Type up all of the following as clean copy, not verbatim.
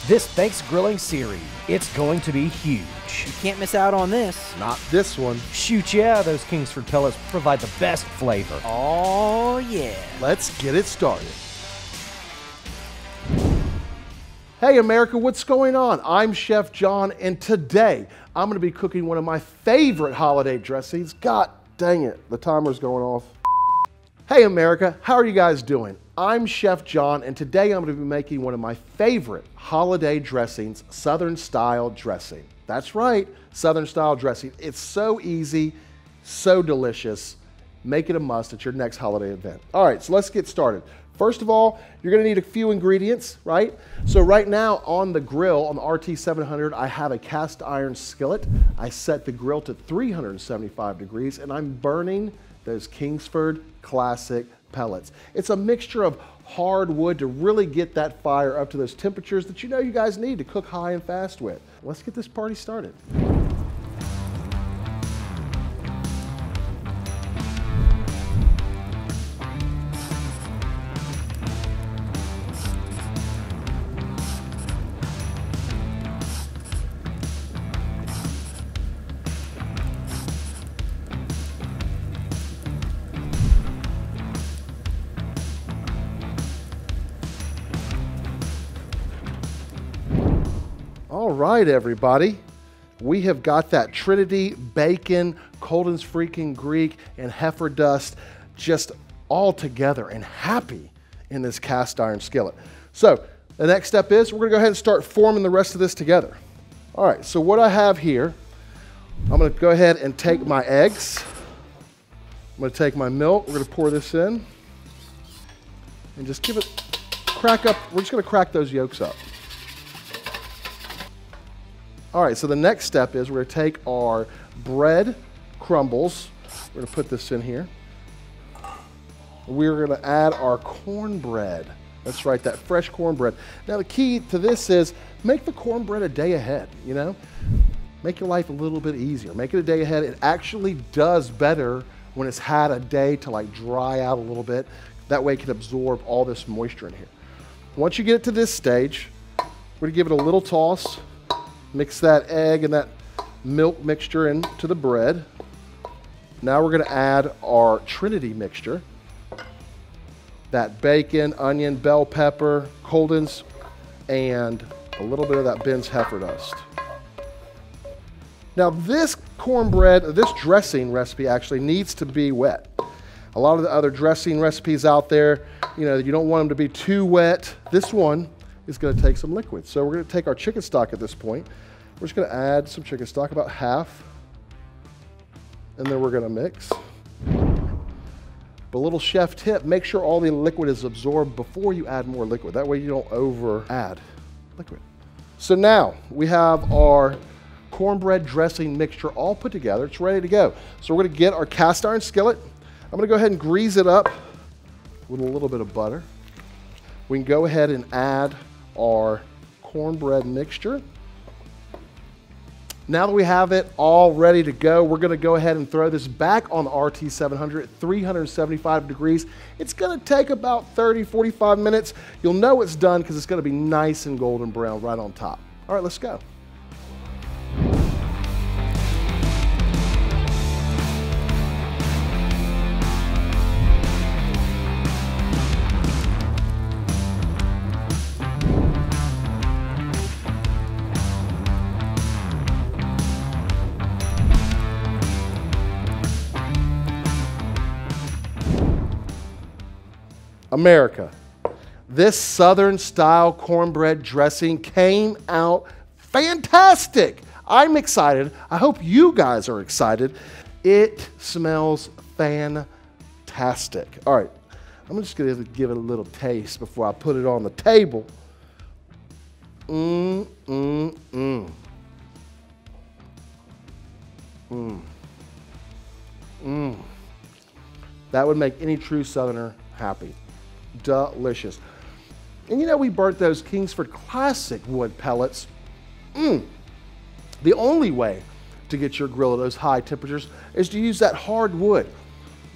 This Thanksgrilling series, it's going to be huge. You can't miss out on this. Not this one. Shoot, yeah, those Kingsford Pellets provide the best flavor. Oh, yeah. Let's get it started. Hey America, what's going on? I'm Chef John, and today I'm going to be cooking one of my favorite holiday dressings. God dang it, the timer's going off. Hey America, how are you guys doing? I'm Chef John, and today I'm going to be making one of my favorite holiday dressings, Southern style dressing. That's right, Southern style dressing. It's so easy, so delicious. Make it a must at your next holiday event. All right, so let's get started. First of all, you're going to need a few ingredients, right? So right now on the grill, on the RT700, I have a cast iron skillet. I set the grill to 375 degrees, and I'm burning those Kingsford Classic pellets. It's a mixture of hard wood to really get that fire up to those temperatures that you know you guys need to cook high and fast with. Let's get this party started. All right, everybody. We have got that Trinity bacon, Colden's Freakin Greek, and Heffer Dust just all together and happy in this cast iron skillet. So the next step is we're going to go ahead and start forming the rest of this together. All right, so what I have here, I'm going to go ahead and take my eggs. I'm going to take my milk. We're going to pour this in and just give it crack up. We're just going to crack those yolks up. All right, so the next step is we're going to take our bread crumbles. We're going to put this in here. We're going to add our cornbread. That's right, that fresh cornbread. Now the key to this is make the cornbread a day ahead, you know? Make your life a little bit easier. Make it a day ahead. It actually does better when it's had a day to like dry out a little bit. That way it can absorb all this moisture in here. Once you get it to this stage, we're going to give it a little toss. Mix that egg and that milk mixture into the bread. Now we're going to add our Trinity mixture. That bacon, onion, bell pepper, Colden's, and a little bit of that Ben's Heffer Dust. Now this cornbread, this dressing recipe actually needs to be wet. A lot of the other dressing recipes out there, you know, you don't want them to be too wet. This one is going to take some liquid. So we're going to take our chicken stock at this point. We're just going to add some chicken stock, about half, and then we're going to mix. But a little chef tip, make sure all the liquid is absorbed before you add more liquid. That way you don't over add liquid. So now we have our cornbread dressing mixture all put together. It's ready to go. So we're going to get our cast iron skillet. I'm going to go ahead and grease it up with a little bit of butter. We can go ahead and add our cornbread mixture. Now that we have it all ready to go, we're going to go ahead and throw this back on the RT700 at 375 degrees. It's going to take about 30, 45 minutes. You'll know it's done because it's going to be nice and golden brown right on top. All right, let's go. America, this Southern style cornbread dressing came out fantastic. I'm excited. I hope you guys are excited. It smells fantastic. All right, I'm just gonna give it a little taste before I put it on the table. That would make any true Southerner happy. Delicious. And you know, we burnt those Kingsford Classic wood pellets. The only way to get your grill at those high temperatures is to use that hard wood.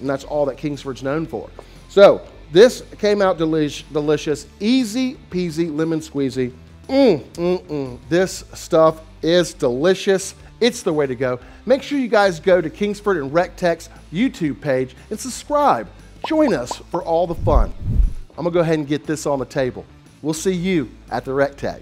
And that's all that Kingsford's known for. So this came out delicious, easy peasy, lemon squeezy. This stuff is delicious. It's the way to go. Make sure you guys go to Kingsford and recteq's YouTube page and subscribe. Join us for all the fun. I'm gonna go ahead and get this on the table. We'll see you at the recteq.